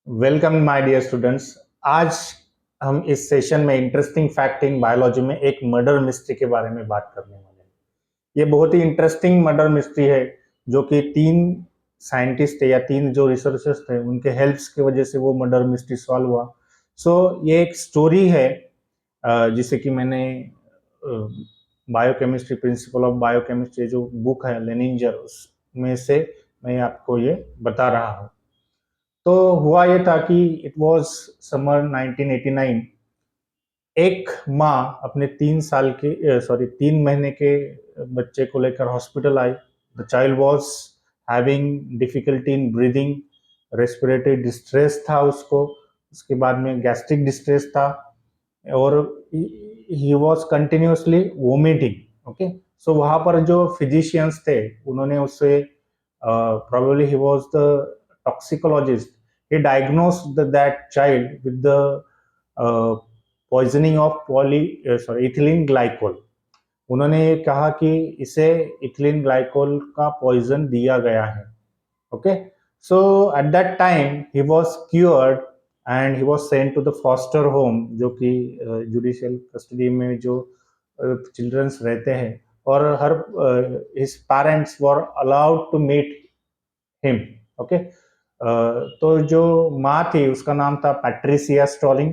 Welcome my dear students. आज हम इस सेशन में इंटरेस्टिंग फैक्ट इन बायोलॉजी में एक मर्डर मिस्ट्री के बारे में बात करने वाले हैं। ये बहुत ही इंटरेस्टिंग मर्डर मिस्ट्री है जो कि तीन साइंटिस्ट थे या तीन जो रिसर्चर्स थे उनके हेल्प्स की वजह से वो मर्डर मिस्ट्री सॉल्व हुआ। ये एक स्टोरी है जिसे कि मैंने बायोकेमिस्ट्री प्रिंसिपल ऑफ बायोकेमिस्ट्री जो बुक है लेनिंजर उसमें से मैं आपको ये बता रहा हूँ। तो हुआ ये था कि इट वाज समर 1989। एक माँ अपने 3 महीने के बच्चे को लेकर हॉस्पिटल आई। The child was having difficulty in breathing, respiratory distress था उसको, उसके बाद में गैस्ट्रिक डिस्ट्रेस था और he was continuously vomiting. Okay, so वहाँ पर जो फिजिशियंस थे उन्होंने उससे probably he was the toxicologist. He diagnosed that child with the uh, poisoning of ethylene glycol. उन्होंने ये कहा कि इसे इथिलीन ग्लाइकोल का पॉइजन दिया गया है। Okay, so at that time he was cured and he was sent to the foster home, जो कि जुडिशियल कस्टडी में जो चिल्ड्रंस रहते हैं, और her his parents were allowed to meet him. Okay, तो जो माँ थी उसका नाम था पैट्रिसिया स्टॉलिंग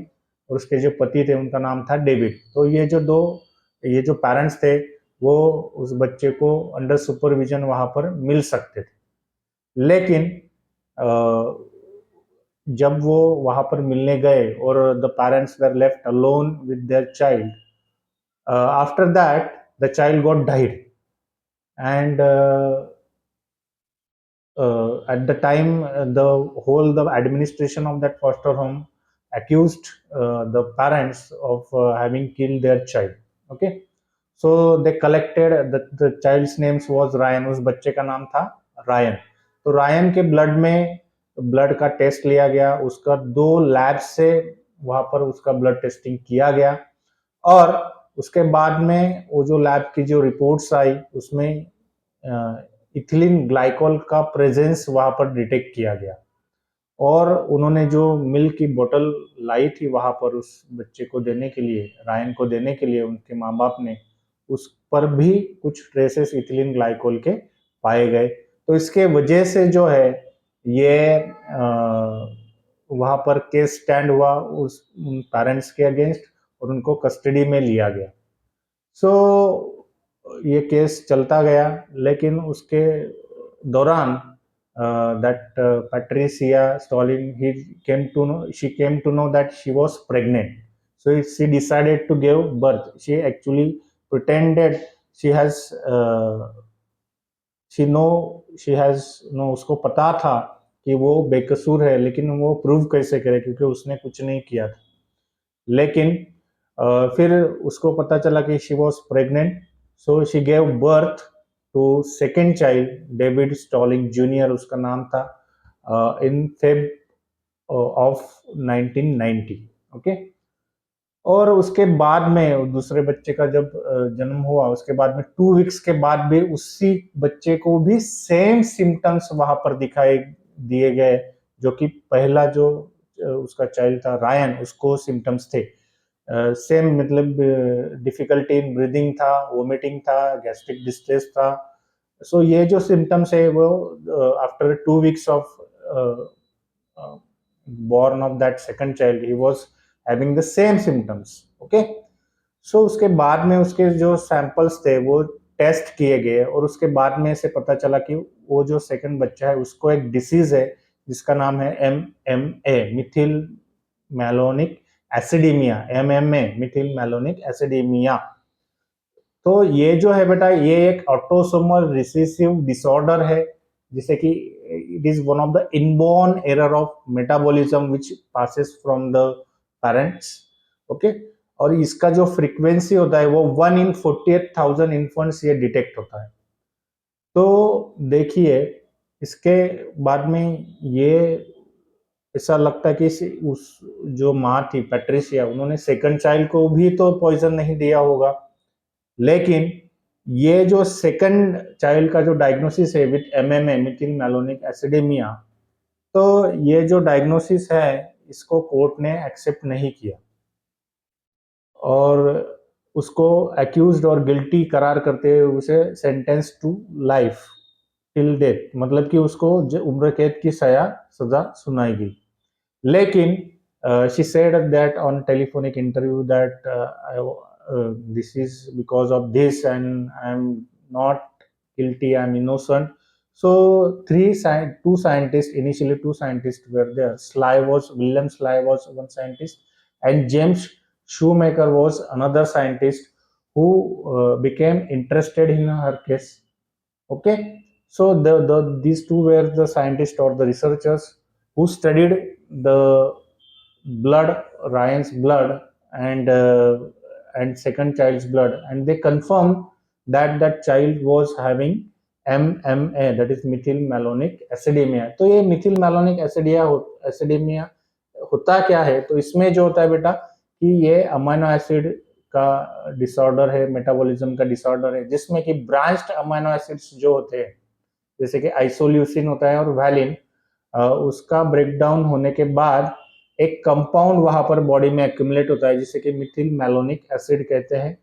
और उसके जो पति थे उनका नाम था डेविड। तो ये जो पेरेंट्स थे वो उस बच्चे को अंडर सुपरविजन वहां पर मिल सकते थे। लेकिन जब वो वहां पर मिलने गए और the parents were left alone with their child, after that the child got died and at the time the administration of that foster home accused the parents of having killed their child. Okay, so they collected the child's names was Ryan, उस बच्चे का नाम था Ryan. तो Ryan के blood का test लिया गया, उसका 2 लैब से वहां पर उसका ब्लड टेस्टिंग किया गया और उसके बाद में वो जो लैब की जो रिपोर्ट्स आई उसमें इथिलीन ग्लाइकोल का प्रेजेंस वहां पर डिटेक्ट किया गया और उन्होंने जो मिल्क की बोतल लाई थी वहां पर उस बच्चे को देने के लिए, रायन को देने के लिए, उनके माँ बाप ने उस पर भी कुछ ट्रेसेस इथिलीन ग्लाइकोल के पाए गए। तो इसके वजह से जो है ये वहां पर केस स्टैंड हुआ उस पेरेंट्स के अगेंस्ट और उनको कस्टडी में लिया गया। सो ये केस चलता गया, लेकिन उसके दौरान that Patricia Stallings he came to know she came to know that she was pregnant. So she decided to give birth. She actually pretended she has she has no, उसको पता था कि वो बेकसूर है, लेकिन वो प्रूव कैसे करे क्योंकि उसने कुछ नहीं किया था। लेकिन फिर उसको पता चला कि she was pregnant, so she gave birth to second child, David Stallings junior उसका नाम था, इन फेब ऑफ 1990। ओके, और उसके बाद में दूसरे बच्चे का जब जन्म हुआ उसके बाद में 2 वीक्स के बाद भी उसी बच्चे को भी सेम सिम्टम्स वहां पर दिखाई दिए गए जो कि पहला जो उसका चाइल्ड था रायन, उसको सिम्टम्स थे सेम, मतलब डिफिकल्टी इन ब्रीदिंग था, वोमिटिंग था, गैस्ट्रिक डिस्ट्रेस था। ये जो सिम्टम्स है वो after 2 weeks of born of that second child he was having the same symptoms. Okay, उसके बाद में उसके जो सैंपल्स थे वो टेस्ट किए गए और उसके बाद में से पता चला कि वो जो सेकंड बच्चा है उसको एक डिसीज है जिसका नाम है MMA, methyl malonic acidemia. MMA, methyl malonic acidemia. तो ये जो है बेटा ये एक ऑटोसोमल रिसेसिव डिसऑर्डर है जिसे कि it is one of the inborn error of metabolism which passes from the parents. Okay, और इसका जो फ्रीक्वेंसी होता है वो 1 in 48,000 इन्फेंट्स ये डिटेक्ट होता है। तो देखिए इसके बाद में ये ऐसा लगता है कि उस जो माँ थी पैट्रिशिया उन्होंने सेकंड चाइल्ड को भी तो पॉइजन नहीं दिया होगा, लेकिन ये जो सेकंड चाइल्ड का जो डायग्नोसिस है विद MMA, मिथिल मैलोनिक एसिडेमिया, तो ये जो डायग्नोसिस है इसको कोर्ट ने एक्सेप्ट नहीं किया और उसको एक्यूज्ड और गिल्टी करार करते हुए उसे sentence to life till death, मतलब कि उसको उम्र कैद की सजा सुनाई गई। लेकिन she said that on telephonic interview that this is because of this and I'm not guilty, I'm innocent. So two scientists, initially two scientists were there. William Sly was one scientist and James Shoemaker was another scientist who became interested in her case. Okay, so these two were the scientists or the researchers who studied the blood, Ryan's blood, and second child's blood, and they confirmed that that child was having MMA, that is methyl malonic acidemia. तो ये Mithil malonic एसिडेमिया होता क्या है? तो इसमें जो होता है बेटा कि ये अमाइनो एसिड का डिसऑर्डर है, मेटाबॉलिज्म का डिसऑर्डर है, जिसमें कि ब्रांच्ड अमाइनो एसिड्स जो होते हैं जैसे कि आइसोल्यूसिन होता है और वैलिन, उसका ब्रेकडाउन होने के बाद एक कंपाउंड वहां पर बॉडी में एक्यूमुलेट होता है जिसे कि मिथिल मैलोनिक एसिड कहते हैं।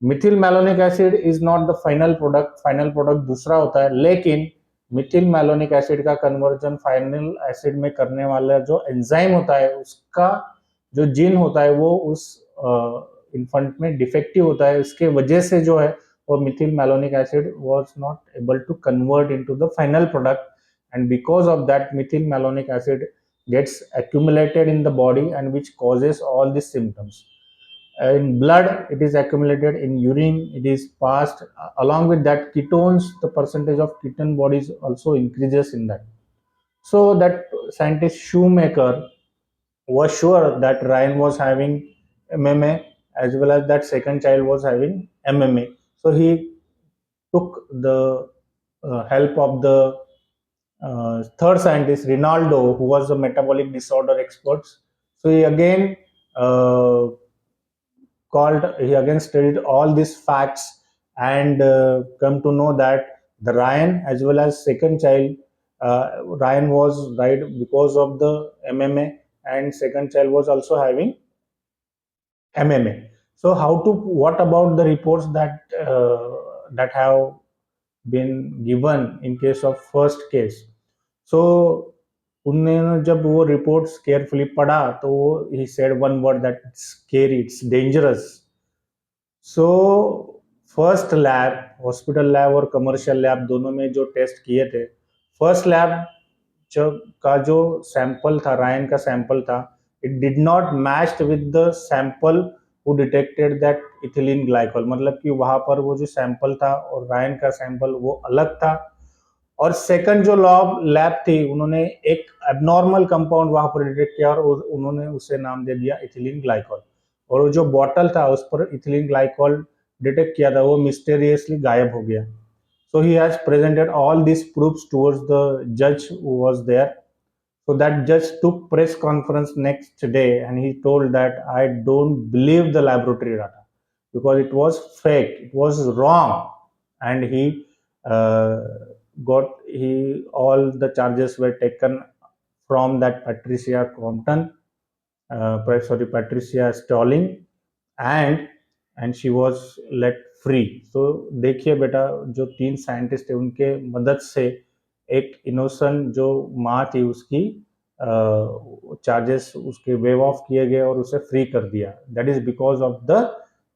Mithil malonic acid is not the final product दूसरा होता है, लेकिन मिथिल मैलोनिक एसिड का कन्वर्जन फाइनल एसिड में करने वाला जो एंजाइम होता है उसका जो जीन होता है वो उस इन्फेंट में डिफेक्टिव होता है। इसके वजह से जो है वो Mithil malonic acid was not able to convert into the final product, and because of that methyl malonic acid gets accumulated in the body and which causes all these symptoms. In blood it is accumulated, in urine it is passed, along with that ketones, the percentage of ketone bodies also increases in that. So that scientist Shoemaker was sure that Ryan was having MMA as well as that second child was having MMA. So he took the help of the third scientist, Rinaldo, who was a metabolic disorder expert. So uh, he again studied all these facts and come to know that the Ryan as well as second child, Ryan was died because of the MMA and second child was also having MMA. So what about the reports that have been given in case of first case? So उन्होंने जब वो reports carefully पढ़ा तो he said one word that it's scary, it's dangerous. So first lab, hospital lab और commercial lab दोनों में जो test किए थे, फर्स्ट लैब का जो सैंपल था, रायन का सैंपल था, it did not matched with the sample who detected that ethylene glycol, मतलब कि वहां पर वो जो सैंपल था और रायन का सैंपल वो अलग था। और सेकंड जो लैब थी उन्होंने एक एबनॉर्मल कंपाउंड वहां पर डिटेक्ट किया और उन्होंने उसे नाम दे दिया इथिलीन ग्लाइकोल, और जो बॉटल था उस पर इथिलीन ग्लाइकोल डिटेक्ट किया था वो मिस्टीरियसली गायब हो गया। So he has presented all these proofs towards the judge who was there. So that judge took press conference next day and he told that I don't believe the laboratory data because it was fake, it was wrong, and uh, all the charges were taken from that Patricia Compton, Patricia Stalling, and she was let free. तो देखिए बेटा, जो तीन scientist थे उनके मदद से एक इनोसेंट जो माँ थी उसकी चार्जेस उसके वेव ऑफ किए गए और उसे फ्री कर दिया। That is because of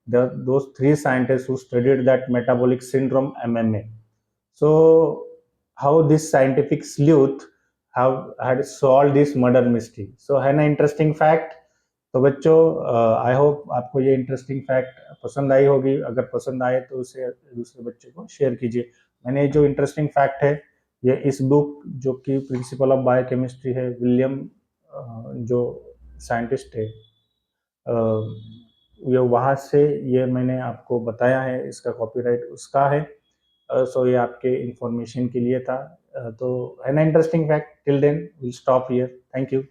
those three scientists who studied that metabolic syndrome MMA. So how this scientific sleuth have had solved this murder mystery. So है ना इंटरेस्टिंग फैक्ट। तो बच्चों, आई होप आपको ये इंटरेस्टिंग फैक्ट पसंद आई होगी। अगर पसंद आए तो उसे दूसरे बच्चों को शेयर कीजिए। मैंने जो इंटरेस्टिंग फैक्ट है ये इस बुक जो कि प्रिंसिपल ऑफ बायोकेमिस्ट्री है, विलियम जो साइंटिस्ट है, ये वहाँ से ये मैंने आपको बताया है, इसका कॉपीराइट उसका है। सो ये आपके इंफॉर्मेशन के लिए था। तो है ना interesting fact. Till then will stop here. Thank you.